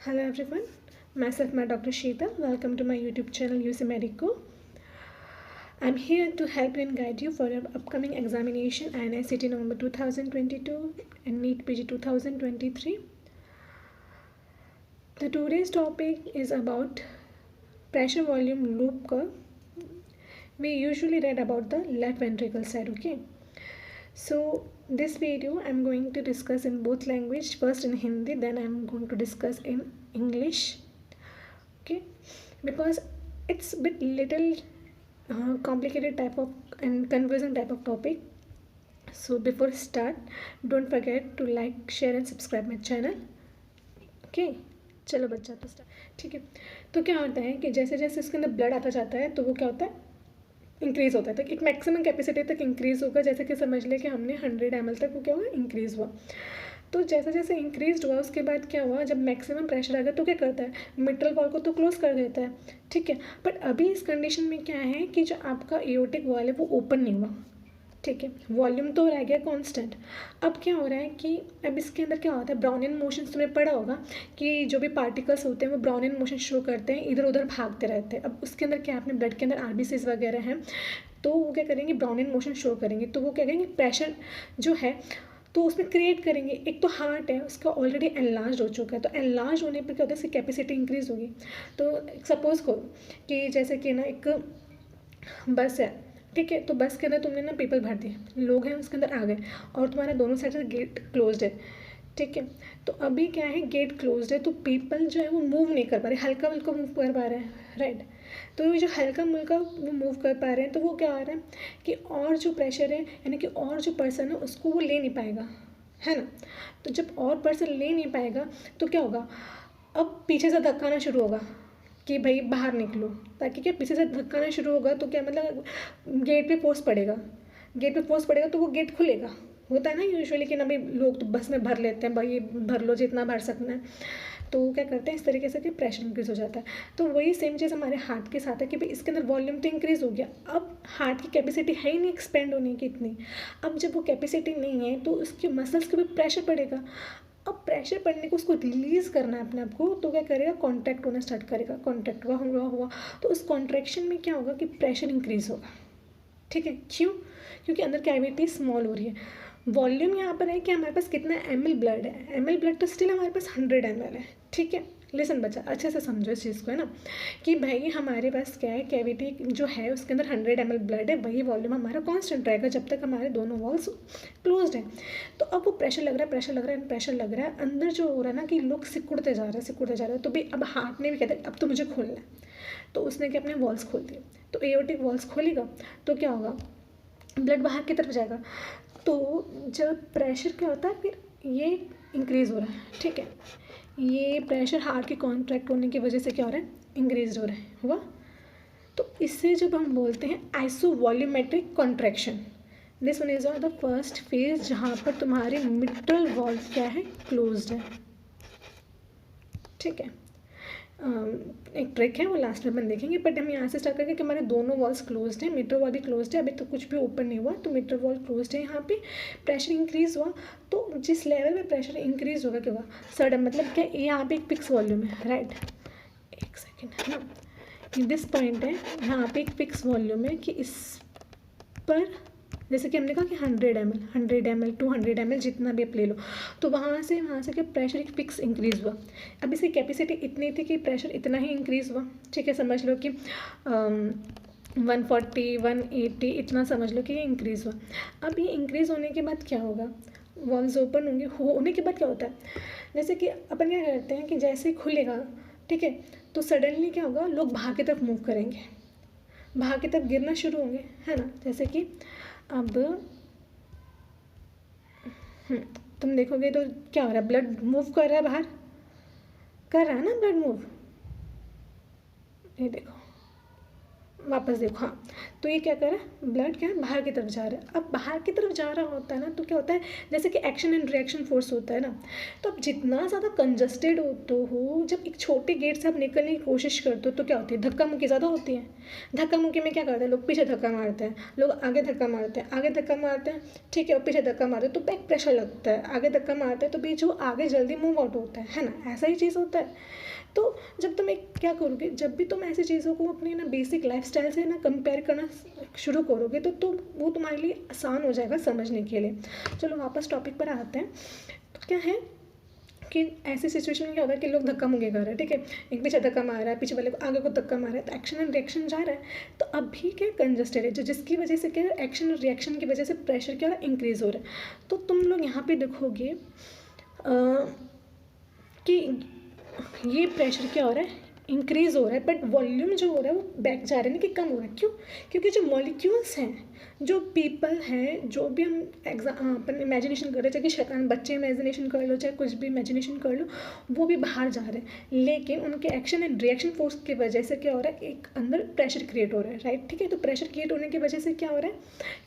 Hello everyone, myself Dr. Sheeta. Welcome to my YouTube channel UC Medico. I'm here to help and guide you for your upcoming examination INICET November 2022 and NEET PG 2023. The today's topic is about pressure volume loop curve. We usually read about the left ventricle side, okay? So this video I'm going to discuss in both language, first in Hindi, then I'm going to discuss in English, okay? Because it's a bit little complicated type of and confusing type of topic. So before start, don't forget to like, share and subscribe my channel, okay? चलो बच्चा तो start ठीक है। तो क्या होता है कि जैसे जैसे इसके अंदर ब्लड आता जाता है तो वो क्या होता है, इंक्रीज़ होता है। तो एक मैक्सिमम कैपेसिटी तक इंक्रीज़ होगा। जैसे कि समझ ले कि हमने 100 ml तक वो क्या हुआ, इंक्रीज़ हुआ। तो जैसे जैसे इंक्रीज हुआ उसके बाद क्या हुआ, जब मैक्सिमम प्रेशर आ गया तो क्या करता है, मिट्रल वॉल को तो क्लोज कर देता है, ठीक है। बट अभी इस कंडीशन में क्या है कि जो आपका एओर्टिक वॉल है वो ओपन नहीं हुआ, ठीक है। वॉल्यूम तो रह गया कांस्टेंट। अब क्या हो रहा है कि अब इसके अंदर क्या होता है, ब्राउनियन मोशन तुमने पढ़ा होगा कि जो भी पार्टिकल्स होते हैं वो ब्राउनियन मोशन शो करते हैं, इधर उधर भागते रहते हैं। अब उसके अंदर क्या, अपने ब्लड के अंदर आरबीसीज वगैरह हैं तो वो क्या करेंगे, ब्राउनियन मोशन शो करेंगे। तो वो क्या करेंगे, प्रेशर जो है तो उसमें क्रिएट करेंगे। एक तो हार्ट है उसका ऑलरेडी एनलार्ज हो चुका है, तो एनलार्ज होने पर क्या होता है, इसकी कैपेसिटी इंक्रीज होगी। तो सपोज करो कि जैसे कि ना एक बस है, ठीक है। तो बस के अंदर तुमने ना पीपल भर दिए, लोग हैं उसके अंदर आ गए और तुम्हारे दोनों साइड से गेट क्लोज्ड है, ठीक है। तो अभी क्या है, गेट क्लोज्ड है तो पीपल जो है वो मूव नहीं कर पा रहे, हल्का हल्का मूव कर पा रहे हैं, राइट। तो ये जो हल्का मुल्का वो मूव कर पा रहे हैं तो वो क्या आ रहा है कि और जो प्रेशर है यानी कि और जो पर्सन है उसको वो ले नहीं पाएगा, है ना। तो जब और पर्सन ले नहीं पाएगा तो क्या होगा, अब पीछे से धक्काना शुरू होगा कि भाई बाहर निकलो, ताकि क्या पीछे से धक्काना शुरू होगा तो क्या मतलब गेट पे फोर्स पड़ेगा, गेट पे फोर्स पड़ेगा तो वो गेट खुलेगा। होता है ना यूजुअली कि ना भाई लोग तो बस में भर लेते हैं, भाई भर लो जितना भर सकना है। तो वो क्या करते हैं, इस तरीके से कि प्रेशर इंक्रीज़ हो जाता है। तो वही सेम चीज़ हमारे हार्ट के साथ है कि भाई इसके अंदर वॉल्यूम तो इंक्रीज़ हो गया, अब हार्ट की कैपेसिटी है ही नहीं एक्सपेंड होने की इतनी। अब जब वो कैपेसिटी नहीं है तो उसके मसल्स के भी प्रेशर पड़ेगा। अब प्रेशर पड़ने को उसको रिलीज़ करना है अपने आप को, तो क्या करेगा, कॉन्ट्रैक्ट होना स्टार्ट करेगा। कॉन्ट्रैक्ट हुआ तो उस कॉन्ट्रैक्शन में क्या होगा कि प्रेशर इंक्रीज़ होगा, ठीक है। क्यों, क्योंकि अंदर कैविटी स्मॉल हो रही है। वॉल्यूम यहाँ पर है कि हमारे पास कितना ml ब्लड है, ml ब्लड तो स्टिल हमारे पास 100 ml है, ठीक है। लिसन बच्चा, अच्छे से समझो इस चीज़ को, है ना, कि भाई हमारे पास क्या है, कैविटी जो है उसके अंदर 100 ml ब्लड है, वही वॉल्यूम हमारा कांस्टेंट रहेगा जब तक हमारे दोनों वॉल्स क्लोज्ड हैं। तो अब वो प्रेशर लग रहा है अंदर जो हो रहा है ना कि लोग सिकुड़ते जा रहे हैं। तो भाई अब हार्ट ने भी कहते अब तो मुझे खोलना है, तो उसने क्या अपने वॉल्स खोल दिए। तो एओर्टिक वॉल्स खोलेगा तो क्या होगा, ब्लड बाहर की तरफ जाएगा। तो जब प्रेशर क्या होता है, फिर ये इंक्रीज़ हो रहा है, ठीक है। ये प्रेशर हार्ट के कॉन्ट्रैक्ट होने की वजह से क्या हो रहा है, इंक्रीज हो रहा है, हुआ। तो इससे जब हम बोलते हैं isovolumetric contraction, this one is the first phase जहाँ पर तुम्हारी मिट्रल वॉल्व क्या है, क्लोज्ड है, ठीक है। एक ट्रिक है वो लास्ट में अपन देखेंगे, बट हम यहाँ से स्टार्ट करेंगे कि हमारे दोनों वॉल्स क्लोज्ड हैं, मिट्रल वॉल भी क्लोज्ड है, अभी तो कुछ भी ओपन नहीं हुआ। तो मिट्रल वॉल क्लोज्ड है, यहाँ पे प्रेशर इंक्रीज हुआ। तो जिस लेवल में प्रेशर इंक्रीज होगा क्या होगा, सडन मतलब क्या, यहाँ पे एक फिक्स वॉल्यूम है, राइट। एक सेकेंड, है ना, दिस पॉइंट है, यहाँ पे एक फिक्स वॉल्यूम है कि इस पर जैसे कि हमने कहा कि 100 ml 200 ml जितना भी आप ले लो, तो वहाँ से क्या प्रेशर एक फिक्स इंक्रीज़ हुआ। अब इसकी कैपेसिटी इतनी थी कि प्रेशर इतना ही इंक्रीज़ हुआ, ठीक है। समझ लो कि 140 180 इतना समझ लो कि ये इंक्रीज़ हुआ। अब ये इंक्रीज़ होने के बाद क्या होगा, वॉल्स ओपन होंगे, होने के बाद क्या होता है, जैसे कि अपन क्या करते हैं कि जैसे ही खुलेगा, ठीक है, तो सडनली क्या होगा, लोग बाहर की तरफ मूव करेंगे, बाहर की तरफ गिरना शुरू होंगे, है ना। जैसे कि अब तुम देखोगे तो क्या हो रहा है, ब्लड मूव कर रहा है, बाहर कर रहा है ना ब्लड मूव, ये देखो वापस देखो, हाँ, तो ये क्या कर रहा है, ब्लड क्या है, बाहर की तरफ जा रहा है। अब बाहर की तरफ जा रहा होता है ना, तो क्या होता है, जैसे कि एक्शन एंड रिएक्शन फोर्स होता है ना, तो अब जितना ज़्यादा कंजस्टेड होते हो, जब एक छोटे गेट से आप निकलने की कोशिश करते हो तो क्या होती है, धक्का मुक्की ज़्यादा होती है। धक्का मुक्की में क्या करते हैं लोग, पीछे धक्का मारते हैं, लोग आगे धक्का मारते हैं, आगे धक्का मारते हैं, ठीक है, और पीछे धक्का मारते हैं तो बैक प्रेशर लगता है, आगे धक्का मारते हैं तो बीच वो आगे जल्दी मूव आउट होता है ना, ऐसा ही चीज़ होता है। तो जब तुम एक क्या करोगे, जब भी तुम ऐसी चीज़ों को अपनी ना बेसिक लाइफस्टाइल से ना कंपेयर करना शुरू करोगे तो वो तुम्हारे लिए आसान हो जाएगा समझने के लिए। चलो वापस टॉपिक पर आते हैं। तो क्या है कि ऐसी सिचुएशन में क्या होता है कि लोग धक्का मुक्की कर रहे हैं, ठीक है, एक पीछे धक्का मार रहा है, पीछे वाले को आगे को धक्का मार रहा है, तो एक्शन एंड रिएक्शन जा रहा है। तो अभी क्या कंजस्टेड है, जो जिसकी वजह से क्या एक्शन और रिएक्शन की वजह से प्रेशर क्या हो रहा है, इंक्रीज हो रहा है। तो तुम लोग यहाँ पे देखोगे कि ये प्रेशर क्या हो रहा है, इंक्रीज़ हो रहा है, बट वॉल्यूम जो हो रहा है वो बैक जा रहा है ना, कि कम हो रहा है। क्यों? क्योंकि जो मॉलिक्यूल्स हैं, जो पीपल हैं, जो भी हम अपन इमेजिनेशन कर रहे हैं, चाहे कि शैतान बच्चे इमेजिनेशन कर लो, चाहे कुछ भी इमेजिनेशन कर लो, वो भी बाहर जा रहे हैं, लेकिन उनके एक्शन एंड रिएक्शन फोर्स की वजह से क्या हो रहा है, एक अंदर प्रेशर क्रिएट हो रहा है, राइट, ठीक है। तो प्रेशर क्रिएट होने की वजह से क्या हो रहा है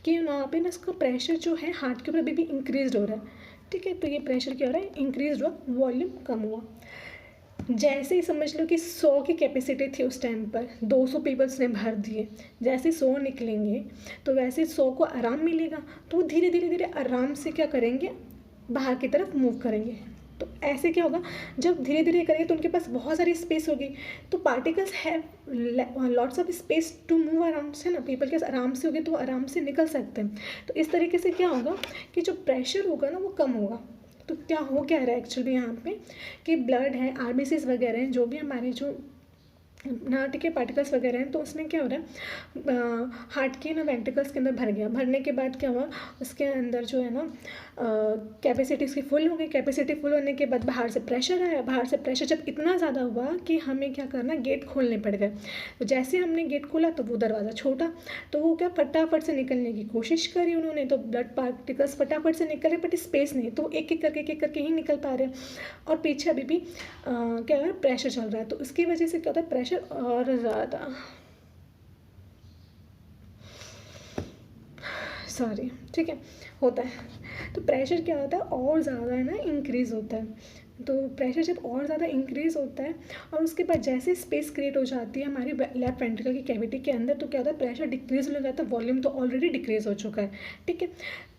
कि वहाँ पे ना उसका प्रेशर जो है हार्ट के ऊपर अभी भी इंक्रीज हो रहा है, ठीक है। तो ये प्रेशर क्या हो रहा है, इंक्रीज हुआ, वॉल्यूम कम हुआ। जैसे ही समझ लो कि 100 की कैपेसिटी थी उस टाइम पर, 200 पीपल्स ने भर दिए, जैसे 100 निकलेंगे तो वैसे 100 को आराम मिलेगा, तो वो धीरे धीरे धीरे आराम से क्या करेंगे, बाहर की तरफ मूव करेंगे। तो ऐसे क्या होगा, जब धीरे धीरे करेंगे तो उनके पास बहुत सारी स्पेस होगी, तो particles have lots of space to move around, है ना, पीपल के पास आराम से होगी तो वो आराम से निकल सकते हैं। तो इस तरीके से क्या होगा कि जो प्रेशर होगा ना वो कम होगा। तो क्या हो क्या रहा है एक्चुअली यहाँ पे कि ब्लड है, आरबीसीज वगैरह हैं, जो भी हमारे जो नाट के पार्टिकल्स वगैरह हैं, तो उसमें क्या हो रहा है, हार्ट के ना वेंट्रिकल्स के अंदर भर गया, भरने के बाद क्या हुआ, उसके अंदर जो है ना कैपेसिटी उसकी फुल हो गई। कैपेसिटी फुल होने के बाद बाहर से प्रेशर आया, बाहर से प्रेशर जब इतना ज़्यादा हुआ कि हमें क्या करना, गेट खोलने पड़ गए। तो जैसे हमने गेट खोला तो वो दरवाज़ा छोटा, तो वो क्या फटाफट से निकलने की कोशिश करी उन्होंने, तो ब्लड पार्टिकल्स फटाफट से निकल रहे, बट स्पेस नहीं, तो एक एक करके ही निकल पा रहे हैं। और पीछे अभी भी क्या हो रहा है, प्रेशर चल रहा है, तो उसकी वजह से क्या होता है, प्रेशर और ज़्यादा, सॉरी, ठीक है, होता है। तो प्रेशर क्या होता है, और ज़्यादा है ना इंक्रीज़ होता है। तो प्रेशर जब और ज़्यादा इंक्रीज़ होता है और उसके बाद जैसे स्पेस क्रिएट हो जाती है हमारी लेफ्ट वेंट्रिकल की कैविटी के अंदर, तो क्या होता है, प्रेशर डिक्रीज़ हो जाता है, वॉल्यूम तो ऑलरेडी डिक्रीज़ हो चुका है, ठीक है।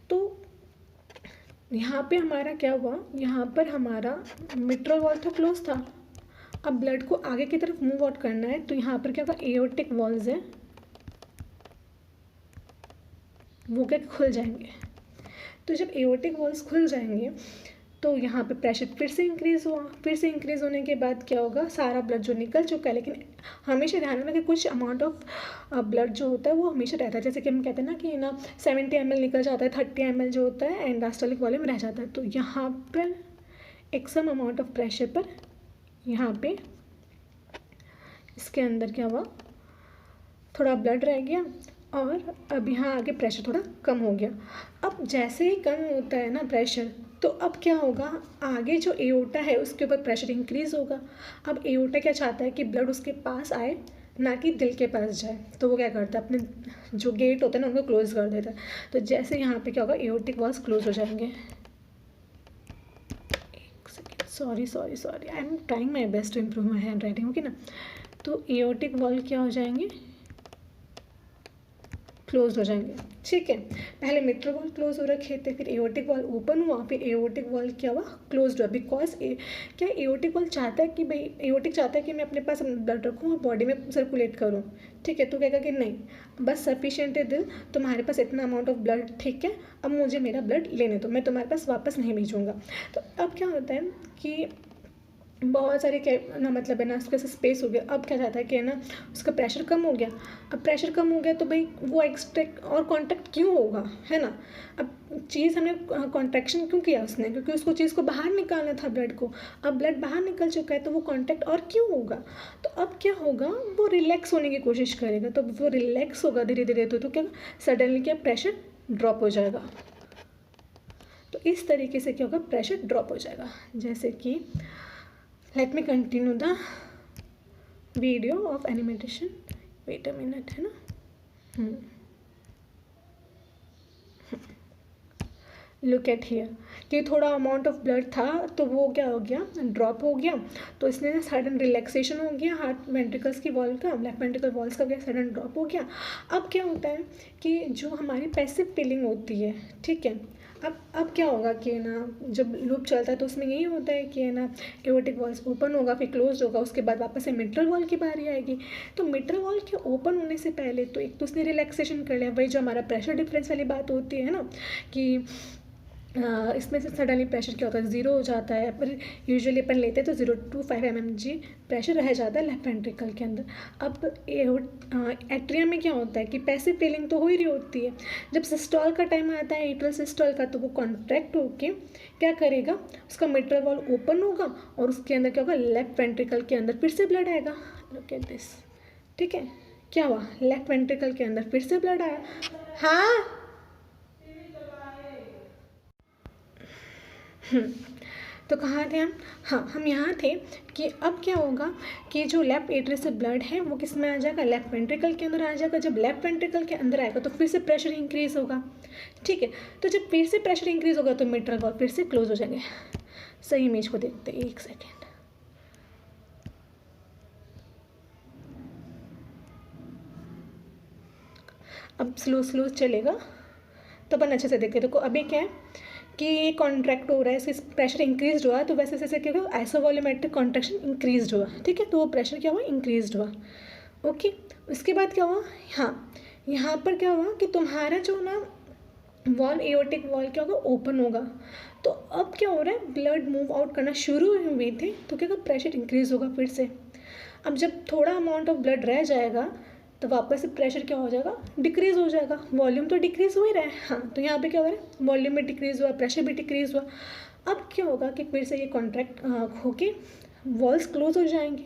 तो यहाँ पे हमारा क्या हुआ, यहाँ पर हमारा मिट्रल वॉल तो क्लोज था, अब ब्लड को आगे की तरफ मूव आउट करना है, तो यहाँ पर क्या होगा, एओर्टिक वॉल्स है वो क्या खुल जाएंगे। तो जब एओर्टिक वॉल्स खुल जाएंगे तो यहाँ पे प्रेशर फिर से इंक्रीज़ हुआ, फिर से इंक्रीज़ होने के बाद क्या होगा, सारा ब्लड जो निकल चुका है, लेकिन हमेशा ध्यान रखना कि कुछ अमाउंट ऑफ ब्लड जो होता है वो हमेशा रहता है, जैसे कि हम कहते हैं ना कि ना 70 ml निकल जाता है, 30 ml जो होता है एंडास्टोलिक वॉल्यूम रह जाता है। तो यहाँ पर एक सम अमाउंट ऑफ प्रेशर पर यहाँ पे इसके अंदर क्या हुआ, थोड़ा ब्लड रह गया और अब यहाँ आगे प्रेशर थोड़ा कम हो गया। अब जैसे ही कम होता है ना प्रेशर, तो अब क्या होगा, आगे जो एओर्टा है उसके ऊपर प्रेशर इंक्रीज़ होगा। अब एओर्टा क्या चाहता है कि ब्लड उसके पास आए, ना कि दिल के पास जाए, तो वो क्या करता है, अपने जो गेट होता है ना उनको क्लोज कर देता है। तो जैसे यहाँ पे क्या होगा, एओर्टिक वॉल्स क्लोज हो जाएंगे। एक second, sorry, I am trying my best to improve my handwriting, okay ना। तो एओर्टिक वॉल क्या हो जाएंगे, क्लोज हो जाएंगे, ठीक है। पहले मिट्रल वॉल क्लोज हो रखे थे, फिर एओर्टिक वॉल ओपन हुआ, फिर एओर्टिक वॉल क्या हुआ, क्लोज हुआ, बिकॉज क्या एओर्टिक वॉल चाहता है कि भाई, एओर्टिक चाहता है कि मैं अपने पास ब्लड रखूँ और बॉडी में सर्कुलेट करूँ, ठीक है। तो कहेगा कि नहीं, बस सफिशिएंट है दिल, तुम्हारे पास इतना अमाउंट ऑफ ब्लड, ठीक है, अब मुझे मेरा ब्लड लेने दो, मैं तुम्हारे पास वापस नहीं भेजूँगा। तो अब क्या होता है कि बहुत सारे ना मतलब है ना उसके स्पेस हो गया। अब क्या चाहता है कि है ना उसका प्रेशर कम हो गया, अब प्रेशर कम हो गया तो भाई वो एक्सट्रैक्ट और कॉन्ट्रैक्ट क्यों होगा, है ना। अब चीज़ हमने कॉन्ट्रैक्शन क्यों किया उसने, क्योंकि उसको चीज़ को बाहर निकालना था ब्लड को। अब ब्लड बाहर निकल चुका है तो वो कॉन्ट्रैक्ट और क्यों होगा। तो अब क्या होगा, वो रिलैक्स होने की कोशिश करेगा, तो वो रिलैक्स होगा धीरे धीरे, तो क्या सडनली क्या प्रेशर ड्रॉप हो जाएगा। तो इस तरीके से क्या होगा, प्रेशर ड्रॉप हो जाएगा। जैसे कि let me continue the video of animation, wait a minute, है ना। लुक एट हियर कि थोड़ा अमाउंट ऑफ ब्लड था तो वो क्या हो गया, ड्रॉप हो गया, तो इसने ना सडन रिलैक्सेशन हो गया हार्ट वेंट्रिकल्स की वॉल का, लेफ्ट वेंट्रिकल वॉल्स का क्या सडन ड्रॉप हो गया। अब क्या होता है कि जो हमारी पैसिव फीलिंग होती है, ठीक है, अब क्या होगा कि ना जब लूप चलता है तो उसमें यही होता है कि ना एओर्टिक वॉल्स ओपन होगा, फिर क्लोज होगा, उसके बाद वापस से मिट्रल वॉल की बारी आएगी। तो मिट्रल वॉल के ओपन होने से पहले तो एक तो उसने रिलैक्सेशन कर लिया, वही जो हमारा प्रेशर डिफरेंस वाली बात होती है ना कि इसमें से सडनली प्रेशर क्या होता है, ज़ीरो हो जाता है, पर यूजुअली अपन लेते हैं तो 0.25 mmg प्रेशर रह जाता है लेफ्ट वेंट्रिकल के अंदर। अब एट्रियम में क्या होता है कि पैसिव फीलिंग तो हो ही रही होती है, जब सिस्टोल का टाइम आता है एट्रियल सिस्टोल का, तो वो कॉन्ट्रैक्ट होके क्या करेगा, उसका मिट्रल वॉल ओपन होगा और उसके अंदर क्या होगा, लेफ्ट वेंट्रिकल के अंदर फिर से ब्लड आएगा। लुक एट दिस, ठीक है, क्या हुआ, लेफ्ट वेंट्रिकल के अंदर फिर से ब्लड आया। हाँ तो कहाँ थे हम, हाँ हम यहाँ थे कि अब क्या होगा कि जो लेफ्ट एट्रिया से ब्लड है वो किस में आ जाएगा, लेफ्ट वेंट्रिकल के अंदर आ जाएगा। जब लेफ्ट वेंट्रिकल के अंदर आएगा तो फिर से प्रेशर इंक्रीज होगा, ठीक है, तो जब फिर से प्रेशर इंक्रीज होगा तो मिट्रल वॉल फिर से क्लोज हो जाएंगे। सही इमेज को देखते हैं, एक सेकेंड। अब स्लो स्लो चलेगा तो अपन अच्छे से देखते। देखो अभी क्या है कि ये कॉन्ट्रैक्ट हो रहा है, इससे प्रेशर इंक्रीज हुआ, तो वैसे जैसे क्या हुआ, आइसोवॉल्यूमेट्रिक कॉन्ट्रैक्शन इंक्रीज हुआ, ठीक है, तो वो प्रेशर क्या हुआ, इंक्रीज हुआ। ओके, उसके बाद क्या हुआ, हाँ यहाँ पर क्या हुआ कि तुम्हारा जो ना वॉल एओर्टिक वॉल क्या होगा, ओपन होगा। तो अब क्या हो रहा है, ब्लड मूव आउट करना शुरू हुए थे तो क्या होगा, प्रेशर इंक्रीज होगा फिर से। अब जब थोड़ा अमाउंट ऑफ ब्लड रह जाएगा तो वापस से प्रेशर क्या हो जाएगा, डिक्रीज हो जाएगा। वॉल्यूम तो डिक्रीज हो ही रहा है, हाँ, तो यहाँ पे क्या हो रहा है, वॉल्यूम भी डिक्रीज हुआ, प्रेशर भी डिक्रीज हुआ। अब क्या होगा कि फिर से ये कॉन्ट्रैक्ट होके वॉल्स क्लोज हो जाएंगे।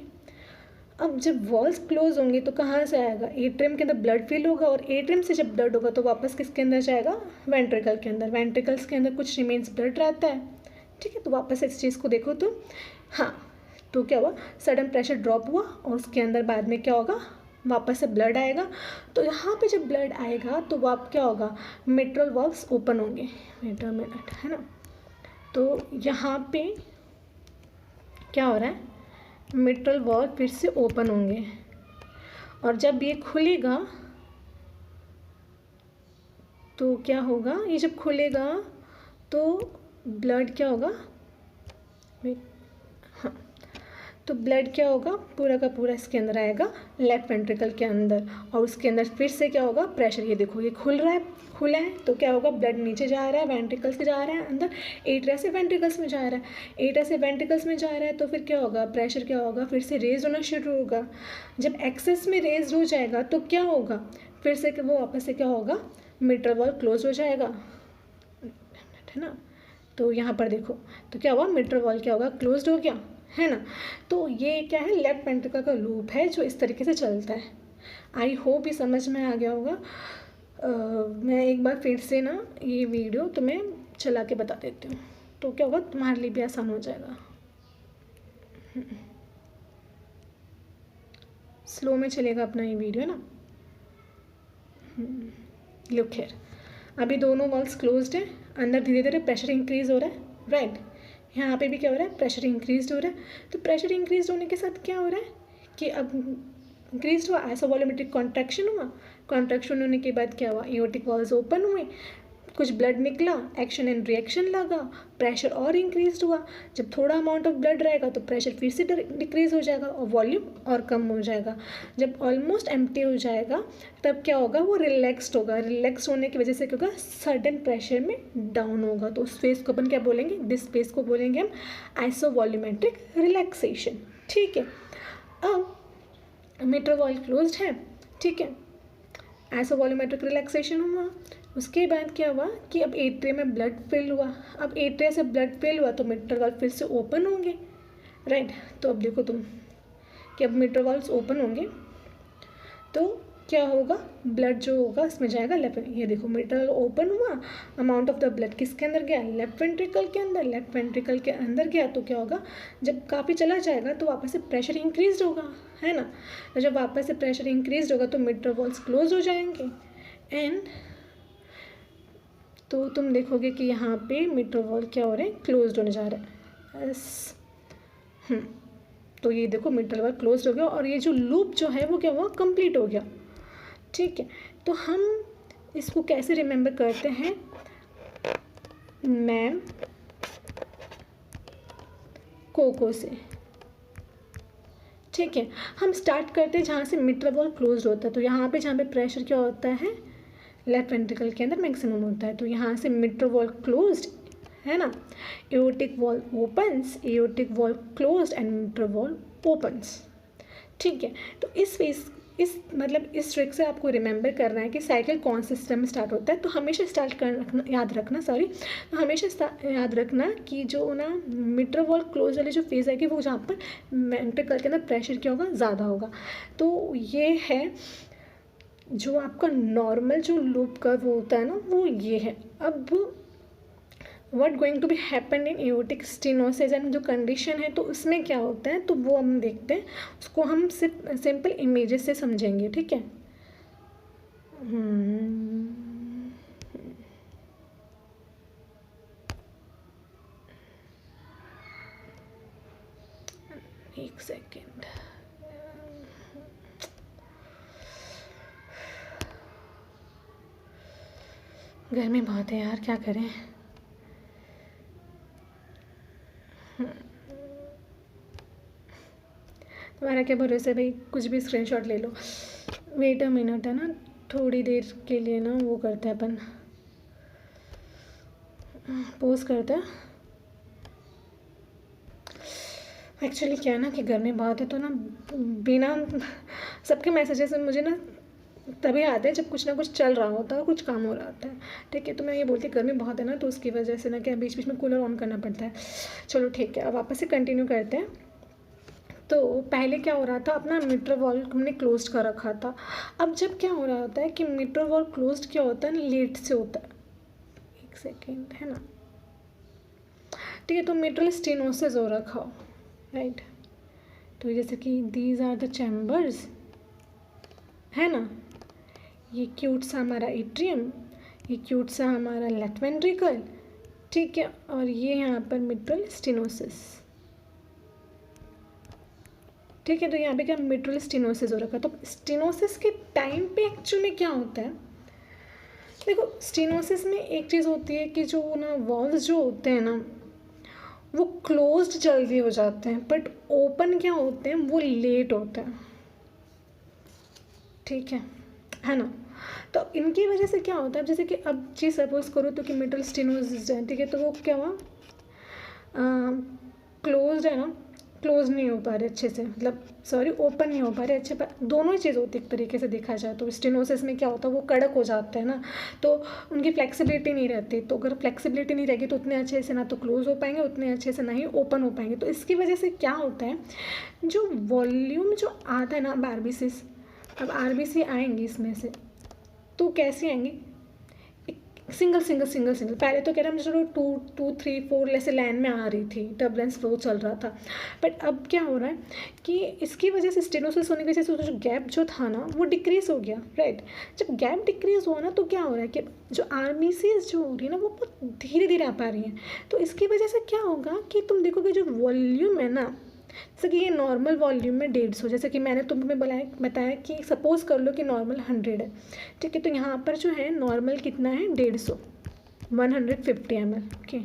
अब जब वॉल्स क्लोज होंगे तो कहाँ से आएगा, एट्रियम के अंदर ब्लड फिल होगा, और एट्रियम से जब ब्लड होगा तो वापस किसके अंदर जाएगा, वेंट्रिकल के अंदर। वेंट्रिकल्स के अंदर कुछ रिमेन्स ब्लड रहता है, ठीक है, तो वापस इस चीज़ को देखो तो हाँ, तो क्या हुआ, सडन प्रेशर ड्रॉप हुआ और उसके अंदर बाद में क्या होगा, वापस से ब्लड आएगा। तो यहाँ पे जब ब्लड आएगा तो वो आप क्या होगा, मिट्रल वॉल्व्स ओपन होंगे। वेट अ मिनट, है ना, तो यहाँ पे क्या हो रहा है, मिट्रल वॉल्व फिर से ओपन होंगे, और जब ये खुलेगा तो क्या होगा, ये जब खुलेगा तो ब्लड क्या होगा, हाँ, तो ब्लड क्या होगा, पूरा का पूरा इसके अंदर आएगा लेफ्ट वेंट्रिकल के अंदर, और उसके अंदर फिर से क्या होगा, प्रेशर, ये देखो ये खुला है, तो क्या होगा, ब्लड नीचे जा रहा है, वेंट्रिकल्स से जा रहा है अंदर, एट्रिया से वेंट्रिकल्स में जा रहा है, एट्रिया से वेंट्रिकल्स में जा रहा है, तो फिर क्या होगा, प्रेशर क्या होगा, फिर से रेज होना शुरू होगा। जब एक्सेस में रेज हो जाएगा तो क्या होगा, फिर से वो वापस से क्या होगा, मिट्रल वॉल्व क्लोज हो जाएगा, है ना। तो यहाँ पर देखो तो क्या हुआ, मिट्रल वॉल्व क्या होगा, क्लोज्ड हो गया, है ना। तो ये क्या है, लेफ्ट वेंट्रिकल का लूप है जो इस तरीके से चलता है। आई होप ये समझ में आ गया होगा। मैं एक बार फिर से ना ये वीडियो तुम्हें चला के बता देती हूँ, तो क्या होगा, तुम्हारे लिए भी आसान हो जाएगा। स्लो में चलेगा अपना ये वीडियो ना। लुक हियर, अभी दोनों वॉल्स क्लोज्ड है, अंदर धीरे धीरे प्रेशर इंक्रीज हो रहा है, राइट। यहाँ पे भी क्या हो रहा है, प्रेशर इंक्रीज हो रहा है। तो प्रेशर इंक्रीज होने के साथ क्या हो रहा है कि अब इंक्रीज हुआ, आइसोवॉल्यूमेट्रिक कॉन्ट्रैक्शन हुआ, कॉन्ट्रैक्शन होने के बाद क्या हुआ, एओर्टिक वॉल्स ओपन हुए, कुछ ब्लड निकला, एक्शन एंड रिएक्शन लगा, प्रेशर और इंक्रीज हुआ। जब थोड़ा अमाउंट ऑफ ब्लड रहेगा तो प्रेशर फिर से डिक्रीज हो जाएगा और वॉल्यूम और कम हो जाएगा। जब ऑलमोस्ट एम्प्टी हो जाएगा तब क्या होगा, वो रिलैक्स्ड होगा, रिलैक्स होने की वजह से क्या होगा, सडन प्रेशर में डाउन होगा। तो उस फेज को अपन क्या बोलेंगे, दिस फेज को बोलेंगे हम आइसोवॉल्यूमेट्रिक रिलैक्सेशन, ठीक है। अब मिट्रल वॉल्व क्लोज्ड है, ठीक है, आइसोवॉल्यूमेट्रिक रिलैक्सेशन हुआ। उसके बाद क्या हुआ कि अब एट्रिया में ब्लड फिल हुआ, अब एट्रिया से ब्लड फिल हुआ तो मिट्रल वॉल्व फिर से ओपन होंगे, राइट। तो अब देखो तुम कि अब मिट्रल वॉल्व्स ओपन होंगे तो क्या होगा, ब्लड जो होगा इसमें जाएगा लेफ्ट। ये देखो मिट्रल ओपन हुआ, अमाउंट ऑफ द ब्लड किसके अंदर गया, लेफ्ट वेंट्रिकल के अंदर। लेफ्ट वेंट्रिकल के अंदर गया तो क्या होगा, जब काफ़ी चला जाएगा तो वापस से प्रेशर इंक्रीज होगा, है ना। तो जब वापस से प्रेशर इंक्रीज होगा तो मिट्रल वॉल्स क्लोज हो जाएंगे एंड तो तुम देखोगे कि यहाँ पे मिट्रल वॉल क्या हो रहे हैं, क्लोज होने जा रहा है। तो ये देखो मिट्रल वॉल क्लोज हो गया और ये जो लूप जो है वो क्या हुआ, कंप्लीट हो गया। ठीक है, तो हम इसको कैसे रिमेंबर करते हैं, मैम कोको से। ठीक है, हम स्टार्ट करते हैं जहाँ से मिट्रल वॉल क्लोज होता है। तो यहाँ पे जहाँ पे प्रेशर क्या होता है, लेफ्ट वेंट्रिकल के अंदर मैक्सिमम होता है। तो यहाँ से मिट्रल वॉल क्लोज्ड, है ना, aortic wall opens, aortic wall closed end mitral valve opens. ठीक है, तो इस ट्रिक से आपको रिमेंबर करना है कि साइकिल कौन से सिस्टम में स्टार्ट होता है। तो हमेशा याद रखना कि जो ना मिट्रल वॉल क्लोज वाली जो फेज़ आएगी वो जहाँ पर वेंट्रिकल के अंदर प्रेशर क्या होगा, ज़्यादा होगा। तो ये है जो आपका नॉर्मल जो लूप कर्व होता है ना, वो ये है। अब what going to be happen in aortic stenosis and जो कंडीशन है तो उसमें क्या होता है, तो वो हम देखते हैं, उसको हम सिर्फ सिंपल इमेजेस से समझेंगे। ठीक है, एक सेकेंड, गर्मी बहुत है यार, क्या करें। तुम्हारा क्या भरोसा भाई, कुछ भी स्क्रीनशॉट ले लो। वेट अ मिनट, है ना, थोड़ी देर के लिए ना वो करते हैं अपन, पोस्ट करते हैं। एक्चुअली क्या है ना कि गर्मी बहुत है, तो ना बिना सबके मैसेजेस में मुझे ना तभी आते हैं जब कुछ ना कुछ चल रहा होता है, कुछ काम हो रहा होता है। ठीक है, तो मैं ये बोलती गर्मी बहुत है ना, तो उसकी वजह से ना क्या बीच बीच में कूलर ऑन करना पड़ता है। चलो ठीक है, अब वापस से कंटिन्यू करते हैं। तो पहले क्या हो रहा था, अपना मिट्रल वॉल हमने क्लोज्ड कर रखा था। अब जब क्या हो रहा होता है कि मिट्रल वॉल क्लोज्ड क्या होता है, लेट से होता है। एक सेकेंड, है ना, ठीक है, तो मिट्रल स्टेनोसिस हो रखा हो, राइट। तो जैसे कि दीज आर द चैम्बर्स, है ना, ये क्यूट सा हमारा एट्रियम, ये क्यूट सा हमारा लेफ्ट वेंट्रिकल, ठीक है, और ये यहाँ पर मिट्रल स्टेनोसिस। ठीक है, तो यहाँ पे क्या मिट्रल स्टेनोसिस हो रखा है। तो स्टेनोसिस के टाइम पे एक्चुअल में क्या होता है, देखो स्टेनोसिस में एक चीज़ होती है कि जो ना वॉल्स जो होते हैं ना वो क्लोज्ड जल्दी हो जाते हैं, बट ओपन क्या होते हैं वो लेट होते हैं। ठीक है ना। तो इनकी वजह से क्या होता है, जैसे कि अब चीज़ सपोज करो तो कि मिट्रल स्टेनोसिस है, ठीक है, तो वो क्या हुआ, क्लोज्ड है ना, क्लोज नहीं हो पा रहे अच्छे से, मतलब सॉरी ओपन नहीं हो पा रहे अच्छे, दोनों ही चीज़ होती है एक तरीके से देखा जाए तो। स्टेनोसिस में क्या होता है, वो कड़क हो जाते हैं ना, तो उनकी फ्लेक्सिबिलिटी नहीं रहती। तो अगर फ्लेक्सिबिलिटी नहीं रहेगी तो उतने अच्छे से ना तो क्लोज हो पाएंगे, उतने अच्छे से ना ही ओपन हो पाएंगे। तो इसकी वजह से क्या होता है, जो वॉल्यूम जो आता है ना, अब आरबीसी, अब आरबीसी आएंगी इसमें से, तो कैसी आएंगी, सिंगल सिंगल सिंगल सिंगल। पहले तो कह रहा मुझे चलो 2 2 3 4 ऐसे लाइन में आ रही थी, टर्बुलेंस फ्लो चल रहा था। बट अब क्या हो रहा है कि इसकी वजह से स्टेनोसिस होने की वजह से जो गैप जो था ना वो डिक्रीज हो गया, राइट। जब गैप डिक्रीज हुआ ना तो क्या हो रहा है कि जो आरबीसीज जो हो रही है ना वो बहुत धीरे धीरे आ पा रही हैं। तो इसकी वजह से क्या होगा कि तुम देखोगे जो वॉल्यूम है ना, जैसे कि ये नॉर्मल वॉल्यूम में 150, जैसे कि मैंने तुम्हें बताया कि सपोज़ कर लो कि नॉर्मल 100 है, ठीक है, तो यहाँ पर जो है नॉर्मल कितना है 150, 150 ml। ओके,